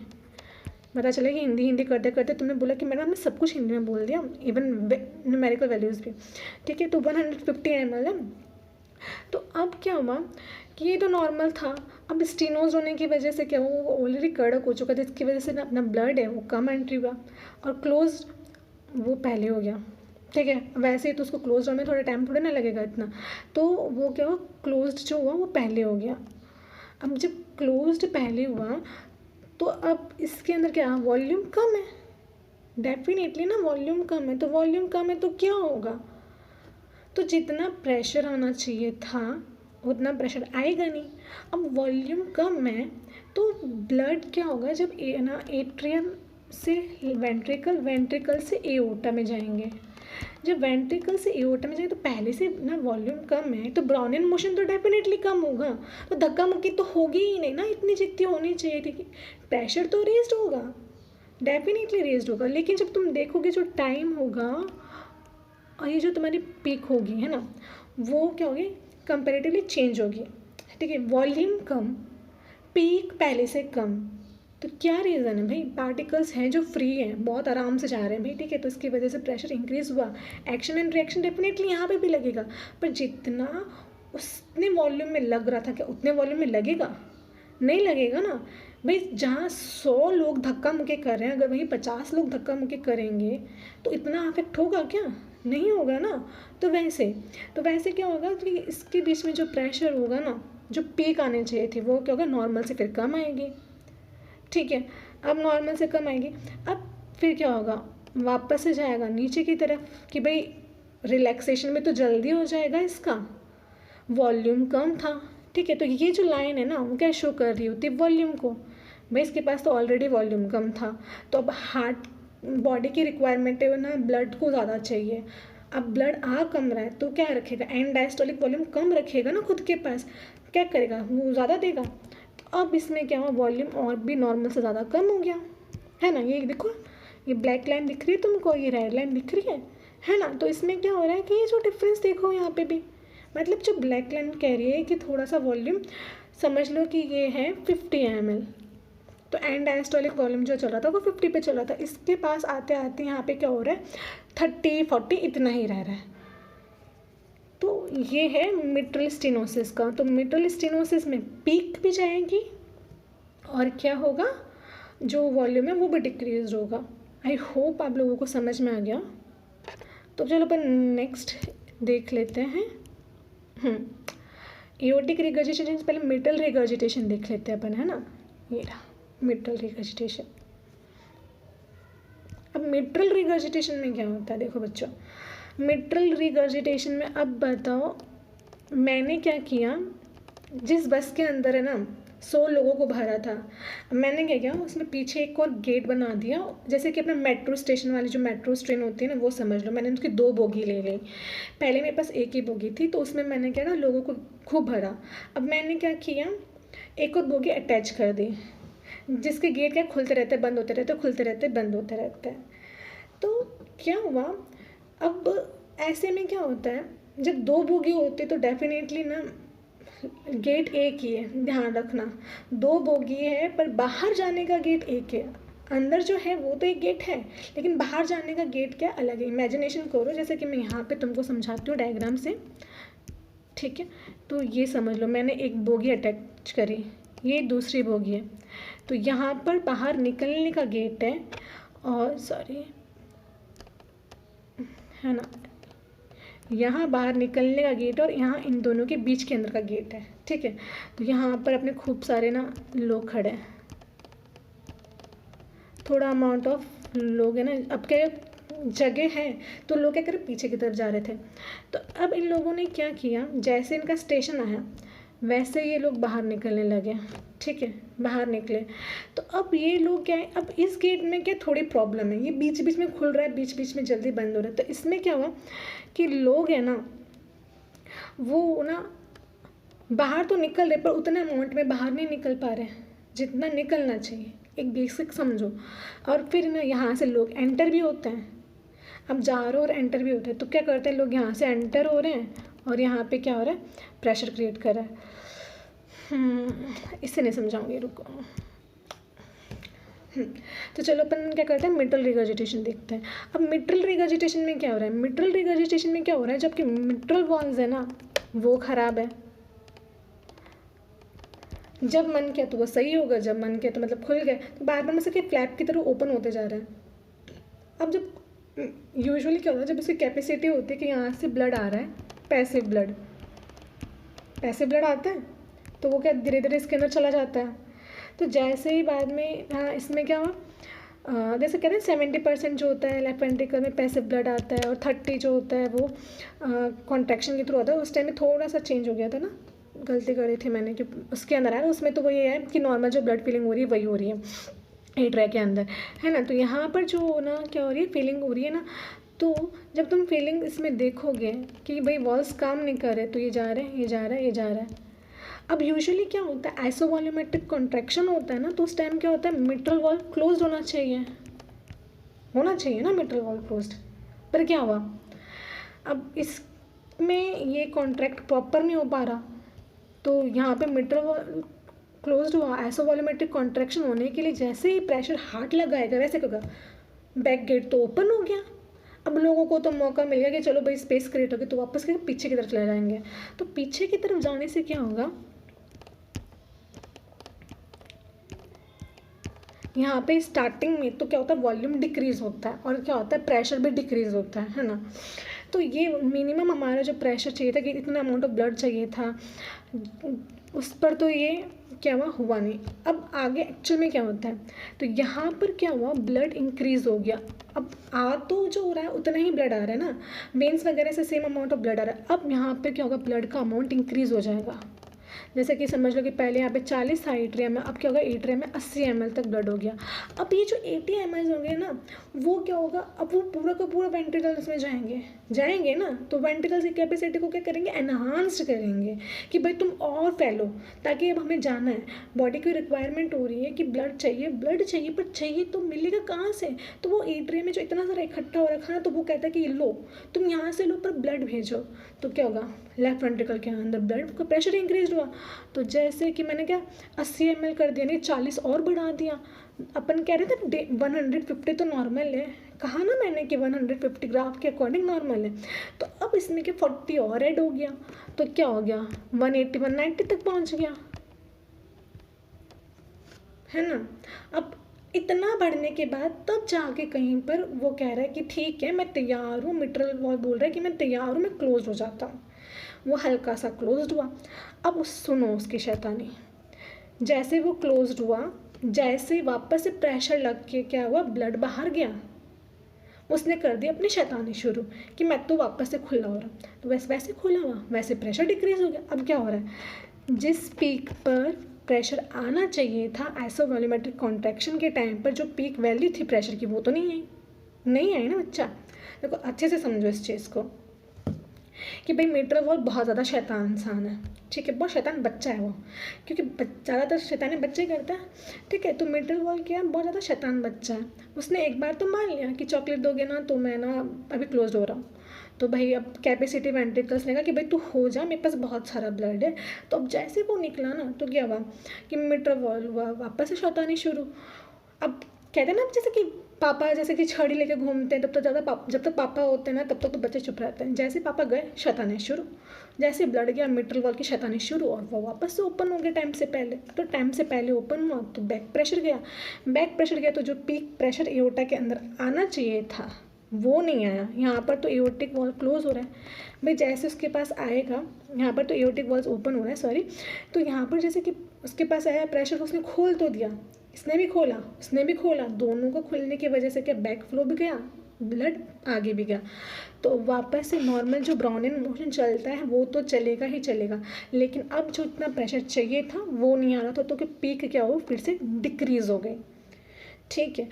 पता चला कि हिंदी करते करते तुमने बोला कि मैडम हमने सब कुछ हिंदी में बोल दिया, इवन न्यूमेरिकल वैल्यूज़ भी, ठीक है। तो 150 ml है। तो अब क्या हुआ कि ये तो नॉर्मल था, अब स्टेनोज होने की वजह से क्या हुआ, वो ऑलरेडी कड़क हो चुका था, इसकी वजह से ना अपना ब्लड है वो कम एंट्री हुआ, और क्लोज वो पहले हो गया, ठीक है। वैसे ही तो उसको क्लोज होने में थोड़ा टाइम थोड़ा ना लगेगा इतना, तो वो क्या हुआ, क्लोज्ड जो हुआ वो पहले हो गया। अब जब क्लोज्ड पहले हुआ तो अब इसके अंदर क्या, वॉल्यूम कम है, डेफिनेटली ना वॉल्यूम कम है, तो वॉल्यूम कम है तो क्या होगा, तो जितना प्रेशर आना चाहिए था उतना प्रेशर आएगा नहीं। अब वॉल्यूम कम है तो ब्लड क्या होगा, जब एट्रियम से वेंट्रिकल, वेंट्रिकल से एओर्टा में जाएंगे। जब वेंट्रिकल से एओर्टा में जाएंगे तो पहले से ना वॉल्यूम कम है तो ब्राउनिन मोशन तो डेफिनेटली कम होगा, तो धक्का मुक्की तो होगी ही नहीं ना इतनी जितनी होनी चाहिए थी। प्रेशर तो रेज्ड होगा, डेफिनेटली रेज्ड होगा, लेकिन जब तुम देखोगे जो टाइम होगा और ये जो तुम्हारी पीक होगी है ना, वो क्या होगी, कंपेरेटिवली चेंज होगी। ठीक है, वॉल्यूम कम, पीक पहले से कम, तो क्या रीज़न है भाई, पार्टिकल्स हैं जो फ्री हैं, बहुत आराम से जा रहे हैं भाई। ठीक है, तो इसकी वजह से प्रेशर इंक्रीज हुआ, एक्शन एंड रिएक्शन डेफिनेटली यहाँ पे भी लगेगा, पर जितना उतने वॉल्यूम में लग रहा था क्या उतने वॉल्यूम में लगेगा, नहीं लगेगा ना भाई। जहाँ 100 लोग धक्का मुक्की कर रहे हैं, अगर वहीं 50 लोग धक्का मुक्की करेंगे तो इतना अफेक्ट होगा क्या, नहीं होगा ना। तो वैसे क्या होगा कि इसके बीच में जो प्रेशर होगा ना, जो पीक आने चाहिए थी वो क्या होगा, नॉर्मल से फिर कम आएगी। ठीक है, अब नॉर्मल से कम आएगी, अब फिर क्या होगा, वापस से जाएगा नीचे की तरफ कि भाई रिलैक्सेशन में तो जल्दी हो जाएगा इसका, वॉल्यूम कम था। ठीक है, तो ये जो लाइन है ना वो क्या शो कर रही होती है, वॉल्यूम को। भाई इसके पास तो ऑलरेडी वॉल्यूम कम था, तो अब हार्ट बॉडी की रिक्वायरमेंट है ना, ब्लड को ज़्यादा चाहिए। अब ब्लड आ कम रहा है तो क्या रखेगा, एंड डायस्टोलिक वॉल्यूम कम रखेगा ना खुद के पास, क्या करेगा वो ज़्यादा देगा। तो अब इसमें क्या हुआ, वॉल्यूम और भी नॉर्मल से ज़्यादा कम हो गया, है ना। ये देखो, ये ब्लैक लाइन दिख रही है तुमको, ये रेड लाइन दिख रही है ना। तो इसमें क्या हो रहा है कि ये जो डिफरेंस देखो यहाँ पे भी, मतलब जो ब्लैक लाइन कह रही है कि थोड़ा सा वॉल्यूम, समझ लो कि ये है 50 ml, तो एंड डायस्टोलिक वॉल्यूम जो चल रहा था वो 50 पे चल रहा था। इसके पास आते आते यहाँ पे क्या हो रहा है, 30-40 इतना ही रह रहा है। तो ये है मिट्रल स्टेनोसिस का। तो मिट्रल स्टेनोसिस में पीक भी जाएगी और क्या होगा, जो वॉल्यूम है वो भी डिक्रीज होगा। आई होप आप लोगों को समझ में आ गया। तो चलो अपन नेक्स्ट देख लेते हैं। एओर्टिक रिगर्जिटेशन से पहले मिट्रल रिगर्जिटेशन देख लेते हैं अपन, है ना। ये रहा मिट्रल रिगर्जिटेशन। अब मिट्रल रिगर्जिटेशन में क्या होता है, देखो बच्चों, मिट्रल रिगर्जिटेशन में अब बताओ मैंने क्या किया, जिस बस के अंदर है ना 100 लोगों को भरा था, मैंने क्या किया, उसमें पीछे एक और गेट बना दिया, जैसे कि अपने मेट्रो स्टेशन वाली जो मेट्रो ट्रेन होती है ना, वो समझ लो। मैंने उसकी 2 बोगी ले ली, पहले मेरे पास एक ही बोगी थी, तो उसमें मैंने क्या ना लोगों को खूब भरा। अब मैंने क्या किया, एक और बोगी अटैच कर दी, जिसके गेट क्या खुलते रहते बंद होते रहते, खुलते रहते बंद होते रहते हैं। तो क्या हुआ, अब ऐसे में क्या होता है, जब 2 बोगी होती तो डेफिनेटली ना गेट एक ही है, ध्यान रखना 2 बोगी है पर बाहर जाने का गेट एक है। अंदर जो है वो तो एक गेट है, लेकिन बाहर जाने का गेट क्या अलग है। इमेजिनेशन करो, जैसे कि मैं यहाँ पे तुमको समझाती हूँ डायग्राम से। ठीक है, तो ये समझ लो मैंने एक बोगी अटैच करी, ये दूसरी बोगी है, तो यहाँ पर बाहर निकलने का गेट है, और सॉरी है ना, यहाँ बाहर निकलने का गेट और यहाँ इन दोनों के बीच के अंदर का गेट है। ठीक है, तो यहाँ पर अपने खूब सारे ना लोग खड़े हैं, थोड़ा अमाउंट ऑफ लोग है ना। अब क्या जगह है तो लोग क्या करें, पीछे की तरफ जा रहे थे। तो अब इन लोगों ने क्या किया, जैसे इनका स्टेशन आया वैसे ये लोग बाहर निकलने लगे। ठीक है, बाहर निकले, तो अब ये लोग क्या है, अब इस गेट में क्या थोड़ी प्रॉब्लम है, ये बीच बीच में खुल रहा है, बीच बीच में जल्दी बंद हो रहा है। तो इसमें क्या हुआ कि लोग है ना वो ना बाहर तो निकल रहे पर उतना अमाउंट में बाहर नहीं निकल पा रहे जितना निकलना चाहिए, एक बेसिक समझो। और फिर ना यहाँ से लोग एंटर भी होते हैं, अब जा रहे और एंटर भी होते हैं, तो क्या करते हैं लोग यहाँ से एंटर हो रहे हैं और यहाँ पे क्या हो रहा है, प्रेशर क्रिएट कर रहा है। इससे नहीं समझाऊंगी, रुको। तो चलो अपन क्या करते हैं, मिट्रल रिगर्जिटेशन देखते हैं। अब मिट्रल रिगर्जिटेशन में क्या हो रहा है, मिट्रल रिगर्जिटेशन में क्या हो रहा है, जबकि मिट्रल वॉल्स है ना वो खराब है। जब मन किया तो वो सही होगा, जब मन किया तो मतलब खुल गए, तो बार बार मतलब कि फ्लैप की तरह ओपन होते जा रहा है। अब जब यूजुअली क्या होता है, जब उसकी कैपेसिटी होती है कि यहाँ से ब्लड आ रहा है, पैसिव ब्लड आता है, तो वो क्या धीरे धीरे इसके अंदर चला जाता है। तो जैसे ही बाद में हाँ इसमें क्या हुआ, जैसे कहते हैं 70% जो होता है लेफ्ट वेंट्रिकल में पैसिव ब्लड आता है और 30 जो होता है वो कॉन्ट्रैक्शन के थ्रू आता है। उस टाइम में थोड़ा सा चेंज हो गया था ना, गलती करी थी मैंने कि उसके अंदर आया, उसमें तो वही है कि नॉर्मल जो ब्लड फीलिंग हो रही है वही हो रही है एट्रिया के अंदर, है ना। तो यहाँ पर जो ना क्या हो रही है, फीलिंग हो रही है ना, तो जब तुम फीलिंग इसमें देखोगे कि भाई वॉल्स काम नहीं कर रहे, तो ये जा रहे हैं, ये जा रहा है, ये जा रहा है। अब यूजुअली क्या होता है, आइसोवॉल्यूमेट्रिक कॉन्ट्रैक्शन होता है ना, तो उस टाइम क्या होता है, मिट्रल वॉल्व क्लोज होना चाहिए ना मिट्रल वॉल्व क्लोज्ड, पर क्या हुआ, अब इसमें ये कॉन्ट्रैक्ट प्रॉपर नहीं हो पा रहा, तो यहाँ पे मिट्रल वॉल्व क्लोज्ड हुआ। आइसोवॉल्यूमेट्रिक कॉन्ट्रैक्शन होने के लिए जैसे ही प्रेशर हार्ट लगाएगा वैसे होगा, बैक गेट तो ओपन हो गया। अब लोगों को तो मौका मिल गया कि चलो भाई स्पेस क्रिएट होगी, तो वापस के पीछे की तरफ चले जाएंगे। तो पीछे की तरफ जाने से क्या होगा, यहाँ पे स्टार्टिंग में तो क्या होता है, वॉल्यूम डिक्रीज होता है और क्या होता है, प्रेशर भी डिक्रीज होता है ना। तो ये मिनिमम हमारा जो प्रेशर चाहिए था कि इतना अमाउंट ऑफ ब्लड चाहिए था, उस पर तो ये क्या हुआ नहीं। अब आगे एक्चुअल में क्या होता है, तो यहाँ पर क्या हुआ, ब्लड इंक्रीज हो गया। अब आ तो जो हो रहा है उतना ही ब्लड आ रहा है ना, वेन्स वगैरह से सेम अमाउंट ऑफ ब्लड आ रहा है। अब यहाँ पर क्या होगा, ब्लड का अमाउंट इंक्रीज हो जाएगा। जैसे कि समझ लो कि पहले यहाँ पे 40 था एट्रियम में, अब क्या होगा, एट्रियम में 80 ml तक ब्लड हो गया। अब ये जो 80 ml होंगे ना, वो क्या होगा, अब वो पूरा का पूरा वेंट्रिकल्स में जाएंगे ना, तो वेंट्रिकल्स की कैपेसिटी को क्या करेंगे, एनहांस्ड करेंगे कि भाई तुम और फैलो, ताकि अब हमें जाना है, बॉडी की रिक्वायरमेंट हो रही है कि ब्लड चाहिए पर चाहिए तो मिलेगा कहाँ से। तो वो एट्रियम में जो इतना सारा इकट्ठा हो रखा है, तो वो कहता है कि लो तुम यहाँ से लो पर ब्लड भेजो। तो क्या होगा, लेफ्ट वेंट्रिकल के अंदर ब्लड का प्रेशर इंक्रीज हुआ। तो जैसे कि मैंने क्या 80 ml कर दिया, नहीं 40 और बढ़ा दिया। अपन कह रहे थे 150 तो नॉर्मल है, कहा ना मैंने कि 150 ग्राफ के अकॉर्डिंग नॉर्मल है। तो अब इसमें क्या 40 और ऐड हो गया, तो क्या हो गया, 180 190 तक पहुंच गया, है ना। अब इतना बढ़ने के बाद तब जाके कहीं पर वो कह रहा है कि ठीक है मैं तैयार हूँ, मिट्रल वॉल्व बोल रहा है कि मैं तैयार हूँ, मैं क्लोज हो जाता हूँ। वो हल्का सा क्लोज्ड हुआ। अब सुनो उसकी शैतानी, जैसे वो क्लोज्ड हुआ, जैसे वापस से प्रेशर लग के क्या हुआ, ब्लड बाहर गया, उसने कर दी अपनी शैतानी शुरू कि मैं तो वापस से खुला हो रहा, तो वैसे खुला हुआ, वैसे प्रेशर डिक्रीज हो गया। अब क्या हो रहा है, जिस पीक पर प्रेशर आना चाहिए था आइसोवॉल्यूमेट्रिक कॉन्ट्रैक्शन के टाइम पर, जो पीक वैल्यू थी प्रेशर की, वो तो नहीं आई ना बच्चा। देखो अच्छे से समझो इस चीज़ को कि भाई मिट्रल वॉल्व बहुत ज़्यादा शैतान इंसान है, ठीक है, बहुत शैतान बच्चा है वो, क्योंकि ज़्यादातर शैतानी बच्चे करता है, ठीक है। तो मिट्रल वॉल्व क्या है, बहुत ज़्यादा शैतान बच्चा है। उसने एक बार तो मान लिया कि चॉकलेट दोगे ना तो मैं ना अभी क्लोज हो रहा हूँ, तो भाई अब कैपेसिटी वेंट्रिकल्स ने कहा कि भाई तू हो जा, मेरे पास बहुत सारा ब्लड है। तो अब जैसे वो निकला ना, तो क्या हुआ कि मिट्रल वॉल्व वापस से शैतानी शुरू। अब कहते हैं ना, जैसे कि पापा जैसे कि छड़ी लेके घूमते हैं, जब तक पापा होते हैं ना तब तक तो बच्चे चुप रहते हैं। जैसे पापा गए, शैतानी शुरू, जैसे ब्लड गया मिट्रल वॉल्व की शैतानी शुरू, और वो वापस से ओपन हो गया टाइम से पहले। तो टाइम से पहले ओपन हुआ तो बैक प्रेशर गया, तो जो पीक प्रेशर एओर्टा के अंदर आना चाहिए था वो नहीं आया। यहाँ पर तो एओर्टिक वॉल्व क्लोज हो रहा है भाई, जैसे उसके पास आएगा, यहाँ पर तो एओर्टिक वॉल्व ओपन हो रहा है सॉरी, तो यहाँ पर जैसे कि उसके पास आया प्रेशर, उसने खोल तो दिया, इसने भी खोला, दोनों को खुलने की वजह से क्या बैक फ्लो भी गया, ब्लड आगे भी गया। तो वापस से नॉर्मल जो ब्राउनिन मोशन चलता है वो तो चलेगा ही चलेगा, लेकिन अब जो इतना प्रेशर चाहिए था वो नहीं आ रहा था, तो कि पीक क्या हो, फिर से डिक्रीज़ हो गई, ठीक है।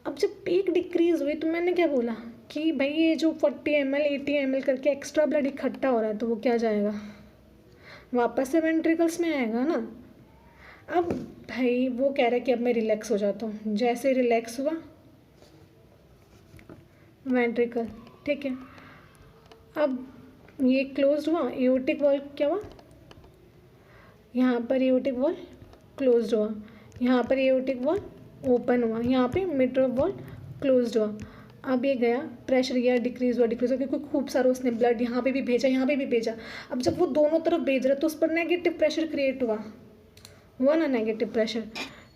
अब जब पीक डिक्रीज़ हुई तो मैंने क्या बोला कि भाई ये जो 40 ml 80 ml करके एक्स्ट्रा ब्लड इकट्ठा हो रहा है, तो वो क्या जाएगा, वापस से वेंट्रिकल्स में आएगा ना। अब भाई वो कह रहा है कि अब मैं रिलैक्स हो जाता हूँ, जैसे रिलैक्स हुआ वेंट्रिकल, ठीक है। अब ये क्लोज्ड हुआ, एओर्टिक वॉल्व क्या हुआ, यहाँ पर एओर्टिक वॉल्व क्लोज्ड हुआ, यहाँ पर एओर्टिक वॉल्व ओपन हुआ, यहाँ पे मिट्रल वॉल्व क्लोज्ड हुआ। अब ये गया, प्रेशर गया, डिक्रीज हुआ क्योंकि खूब सारा उसने ब्लड यहाँ पे भी भेजा, यहाँ पे भी भेजा। अब जब वो दोनों तरफ भेज रहा तो उस पर नेगेटिव प्रेशर क्रिएट हुआ ना, नेगेटिव प्रेशर।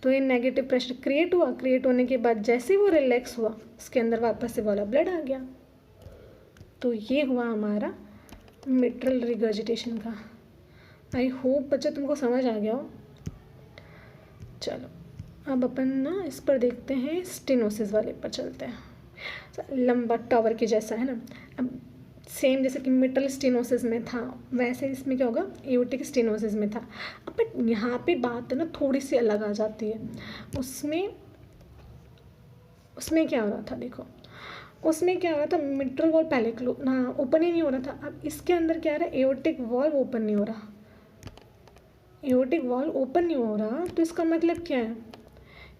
तो ये नेगेटिव प्रेशर क्रिएट होने के बाद जैसे वो रिलैक्स हुआ, उसके अंदर वापस से वाला ब्लड आ गया। तो ये हुआ हमारा मिट्रल रिगर्जिटेशन का। आई होप बच्चा तुमको समझ आ गया हो। चलो अब अपन ना इस पर देखते हैं, स्टेनोसिस वाले पर चलते हैं। लंबा टावर के जैसा है ना। अब सेम जैसे कि मिटल स्टेनोसिस में था वैसे इसमें क्या होगा, एओर्टिक स्टेनोसिस में था। अब बट यहाँ पे बात है ना थोड़ी सी अलग आ जाती है। उसमें क्या हो रहा था, देखो उसमें क्या हो रहा था, मिट्रल वॉल पहले ना ओपन ही नहीं हो रहा था। अब इसके अंदर क्या आ रहा है, एओर्टिक वॉल्व ओपन नहीं हो रहा। एओर्टिक वॉल्व ओपन नहीं हो रहा तो इसका मतलब क्या है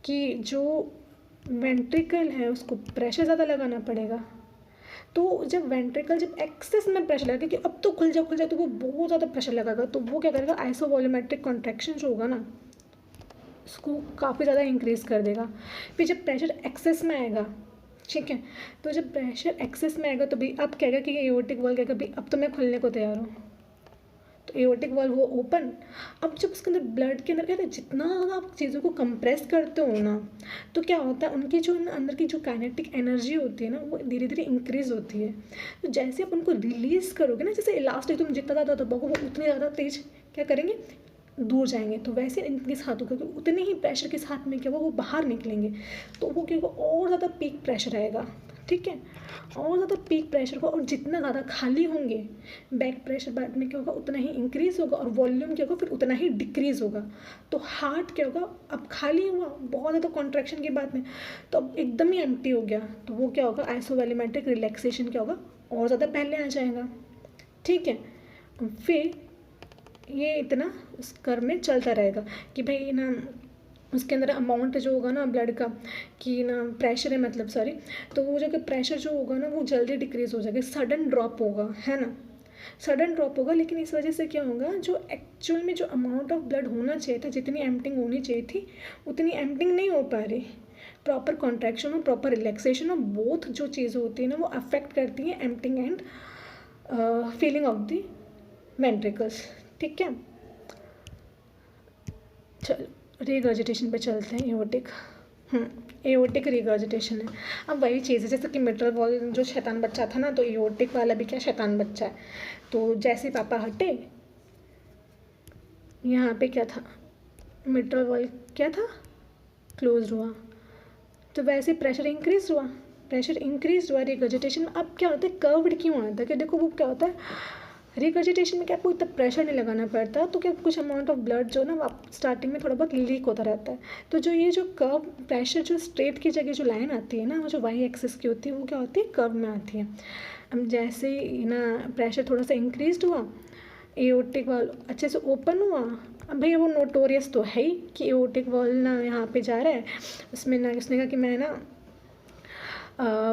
कि जो वेंट्रिकल है उसको प्रेशर ज़्यादा लगाना पड़ेगा। तो जब वेंट्रिकल जब एक्सेस में प्रेशर लगा कि अब तो खुल जाए तो वो बहुत ज़्यादा प्रेशर लगाएगा, तो वो क्या करेगा, आइसोवॉल्यूमेट्रिक कॉन्ट्रैक्शन जो होगा ना उसको काफ़ी ज़्यादा इंक्रीज़ कर देगा। फिर जब प्रेशर एक्सेस में आएगा, ठीक है, तो जब प्रेशर एक्सेस में आएगा तो भाई अब कहेगा कि एओर्टिक वॉल्व कहेगा भाई अब तो मैं खुलने को तैयार हूँ, तो एओर्टिक वॉल्व वो ओपन। अब जब उसके अंदर ब्लड के अंदर कहते हैं जितना ज़्यादा आप चीज़ों को कंप्रेस करते हो ना तो क्या होता है, उनकी जो अंदर की जो काइनेटिक एनर्जी होती है ना वो धीरे धीरे इंक्रीज़ होती है। तो जैसे आप उनको रिलीज़ करोगे ना, जैसे इलास्टिक तुम जितना ज़्यादा दबाओगे वो उतनी ज़्यादा तेज क्या करेंगे, दूर जाएंगे। तो वैसे इनके हाथों का उतने ही प्रेशर किस हाथ में क्या होगा, वो बाहर निकलेंगे, तो वो क्या होगा, और ज़्यादा पीक प्रेशर आएगा, ठीक है, और ज़्यादा पीक प्रेशर को, और जितना ज़्यादा खाली होंगे बैक प्रेशर बाद में क्या होगा उतना ही इंक्रीज़ होगा, और वॉल्यूम क्या होगा फिर उतना ही डिक्रीज़ होगा। तो हार्ट क्या होगा, अब खाली हुआ बहुत ज़्यादा कॉन्ट्रैक्शन के बाद में, तो अब एकदम ही एम्प्टी हो गया, तो वो क्या होगा, आइसोवॉल्यूमेट्रिक रिलैक्सेशन क्या होगा, और ज़्यादा पहले आ जाएगा, ठीक है। फिर ये इतना उस कर्व में चलता रहेगा कि भाई ना उसके अंदर अमाउंट जो होगा ना ब्लड का कि ना प्रेशर है मतलब सॉरी, तो वो जो कि प्रेशर जो होगा ना वो जल्दी डिक्रीज़ हो जाएगा, सडन ड्रॉप होगा, है ना, सडन ड्रॉप होगा। लेकिन इस वजह से क्या होगा, जो एक्चुअल में जो अमाउंट ऑफ ब्लड होना चाहिए था, जितनी एम्प्टिंग होनी चाहिए थी उतनी एम्प्टिंग नहीं हो पा रही। प्रॉपर कॉन्ट्रैक्शन और प्रॉपर रिलैक्सेशन और बोथ जो चीज़ें होती है ना वो अफेक्ट करती हैं emptying and feeling of the ventricles, ठीक है। चलो रिगर्जिटेशन पे चलते हैं, एओर्टिक एओर्टिक रिगर्जिटेशन है। अब वही चीज़ है जैसे कि मिट्रल वॉल जो शैतान बच्चा था ना, तो एओर्टिक वाला भी क्या शैतान बच्चा है। तो जैसे पापा हटे यहाँ पे क्या था, मिट्रल वॉल क्या था, क्लोज हुआ, तो वैसे प्रेशर इंक्रीज हुआ रिगर्जिटेशन में। अब क्या होता है, कर्व्ड क्यों आता है, कि देखो वो क्या होता है, रिगर्जिटेशन में क्या आपको इतना प्रेशर नहीं लगाना पड़ता, तो क्या कुछ अमाउंट ऑफ ब्लड जो ना स्टार्टिंग में थोड़ा बहुत लीक होता रहता है। तो जो ये जो कर्व प्रेशर जो स्ट्रेट की जगह जो लाइन आती है ना वो जो वाई एक्सिस की होती है वो क्या होती है, कर्व में आती है। अब जैसे ना प्रेशर थोड़ा सा इंक्रीज हुआ, एओर्टिक वॉल्व अच्छे से ओपन हुआ। अब भैया वो नोटोरियस तो है ही कि एओर्टिक वॉल्व ना यहाँ पे जा रहा है, उसमें ना उसने कहा कि मैं ना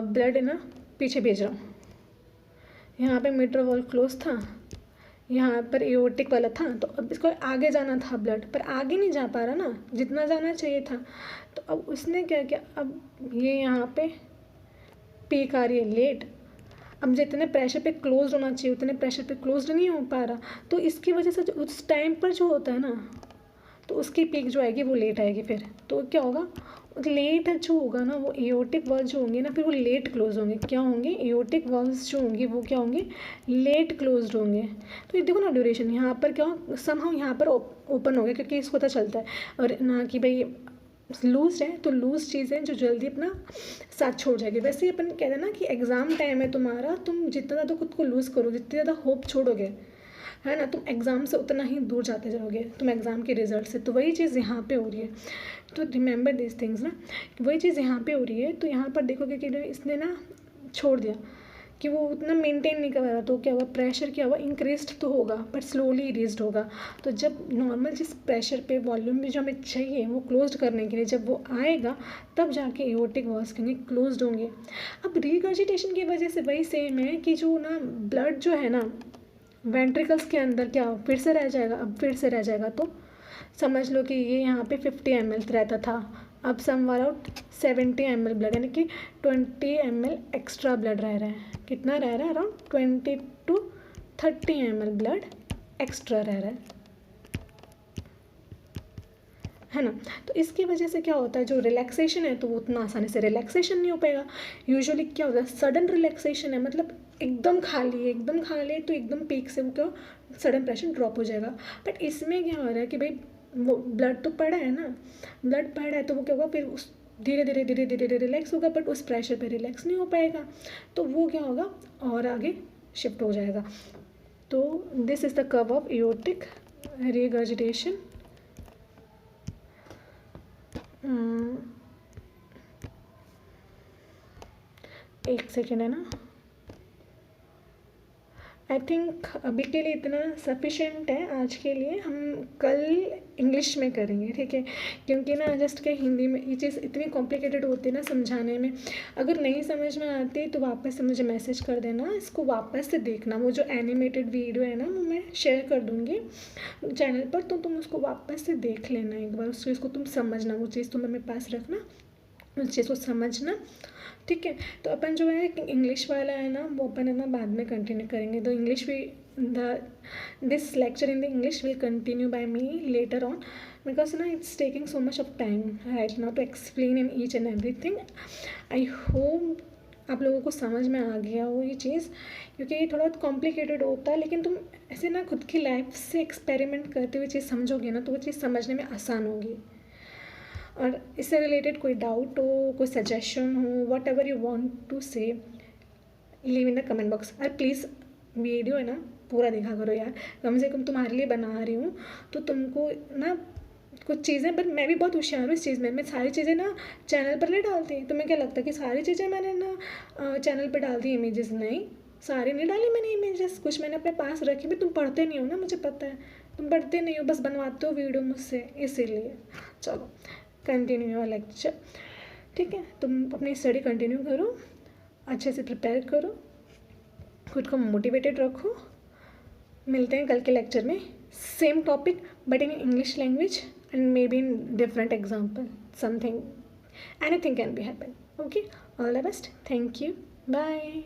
ब्लड ना पीछे भेज रहा हूँ। यहाँ पे मिट्रल वॉल्व क्लोज था, यहाँ पर एओर्टिक वाला था, तो अब इसको आगे जाना था ब्लड, पर आगे नहीं जा पा रहा ना जितना जाना चाहिए था। तो अब उसने क्या किया, अब ये यहाँ पे पीक आ रही है लेट, अब जितने प्रेशर पे क्लोज होना चाहिए उतने प्रेशर पे क्लोज नहीं हो पा रहा, तो इसकी वजह से उस टाइम पर जो होता है ना तो उसकी पीक जो आएगी वो लेट आएगी। फिर तो क्या होगा, लेट जो होगा ना वो एओर्टिक वॉल्व जो होंगे ना फिर वो लेट क्लोज होंगे, क्या होंगे, एओर्टिक वॉल्व्स जो होंगे वो क्या होंगे, लेट क्लोज्ड होंगे। तो ये देखो ना ड्यूरेशन यहाँ पर क्या समहाउ यहाँ पर ओपन हो गया क्योंकि इसको पता चलता है, और ना कि भाई लूज है तो लूज चीज़ें जो जल्दी अपना साथ छोड़ जाएगी। वैसे ही अपन कहते हैं ना कि एग्ज़ाम टाइम है तुम्हारा, तुम जितना ज़्यादा खुद को लूज़ करो, जितनी ज़्यादा होप छोड़ोगे, है ना, तुम एग्ज़ाम से उतना ही दूर जाते जाओगे, तुम एग्ज़ाम के रिजल्ट से। तो वही चीज़ यहाँ पे हो रही है, तो रिमेंबर दिस थिंग्स ना, वही चीज़ यहाँ पे हो रही है। तो यहाँ पर देखोगे कि इसने ना छोड़ दिया कि वो उतना मेंटेन नहीं कर रहा, तो क्या हुआ, प्रेशर क्या हुआ, इंक्रीज तो होगा बट स्लोली इरीज्ड होगा। तो जब नॉर्मल जिस प्रेशर पे वॉल्यूम भी जो हमें चाहिए वो क्लोज करने के लिए जब वो आएगा तब जाके एओर्टिक वॉल्व्स कहेंगे क्लोज्ड होंगे। अब रिगर्जिटेशन की वजह से वही सेम है कि जो ना ब्लड जो है ना वेंट्रिकल्स के अंदर क्या फिर से रह जाएगा, अब फिर से रह जाएगा। तो समझ लो कि ये यहाँ पे 50 ml रहता था, अब समवेयर आउट 70 ml ब्लड, यानी कि 20 ml एक्स्ट्रा ब्लड रह रहा है। कितना रह रहा है, around 20 to 30 ml blood extra रह रहा है ना। तो इसकी वजह से क्या होता है, जो रिलैक्सेशन है तो वो उतना आसानी से रिलैक्सेशन नहीं हो पाएगा। यूजुअली क्या होता है, सडन रिलैक्सेशन है, मतलब एकदम खाली है तो एकदम पीक से वो क्या सडन प्रेशर ड्रॉप हो जाएगा। बट इसमें क्या हो रहा है कि भाई वो ब्लड तो पड़ा है ना, ब्लड पड़ा है तो वो क्या होगा फिर उस धीरे धीरे धीरे धीरे रिलैक्स होगा, बट उस प्रेशर पे रिलैक्स नहीं हो पाएगा, तो वो क्या होगा और आगे शिफ्ट हो जाएगा। तो this is the curve of aortic regurgitation. एक सेकेंड है ना, आई थिंक अभी के लिए इतना सफिशेंट है आज के लिए। हम कल इंग्लिश में करेंगे, ठीक है, क्योंकि ना जस्ट क्या हिंदी में ये चीज़ इतनी कॉम्प्लिकेटेड होती है ना समझाने में। अगर नहीं समझ में आती तो वापस से मुझे मैसेज कर देना, इसको वापस से देखना। वो जो एनिमेटेड वीडियो है ना वो मैं शेयर कर दूँगी चैनल पर, तो तुम उसको वापस से देख लेना एक बार, उस चीज़ को तुम समझना, वो चीज़ तुम अपने पास रखना, उस चीज़ को समझना, ठीक है। तो अपन जो है इंग्लिश वाला है ना वो अपन है ना बाद में कंटिन्यू करेंगे। The English we the this lecture in the English will continue by me later on, because ना it's taking so much of time right now to explain in each and everything. I hope आप लोगों को समझ में आ गया हो ये चीज़, क्योंकि ये थोड़ा कॉम्प्लिकेटेड होता है, लेकिन तुम ऐसे ना खुद की लाइफ से एक्सपेरिमेंट करते हुए चीज़ समझोगे ना तो वो चीज़ समझने में आसान होगी। और इससे रिलेटेड कोई डाउट हो, कोई सजेशन हो, whatever you want to say, leave in the comment box. और प्लीज़ वीडियो है ना पूरा देखा करो यार, कम से कम तुम्हारे लिए बना रही हूँ तो तुमको ना कुछ चीज़ें, बट मैं भी बहुत होशियार हूँ इस चीज़ में, मैं सारी चीज़ें ना चैनल पर नहीं डालती। तुम्हें क्या लगता है कि सारी चीज़ें मैंने ना चैनल पर डाल दी इमेजेस? नहीं, सारी नहीं डाली मैंने इमेजेस, कुछ मैंने अपने पास रखी भी। तुम पढ़ते नहीं हो ना, मुझे पता है तुम पढ़ते नहीं हो, बस बनवाते हो वीडियो मुझसे, इसीलिए। चलो कंटिन्यू योर लेक्चर, ठीक है। तुम अपनी स्टडी कंटिन्यू करो, अच्छे से प्रिपेयर करो, खुद को मोटिवेटेड रखो। मिलते हैं कल के लेक्चर में, same topic but in English language and maybe in different example, something anything can be happen. Okay, all the best, thank you, bye.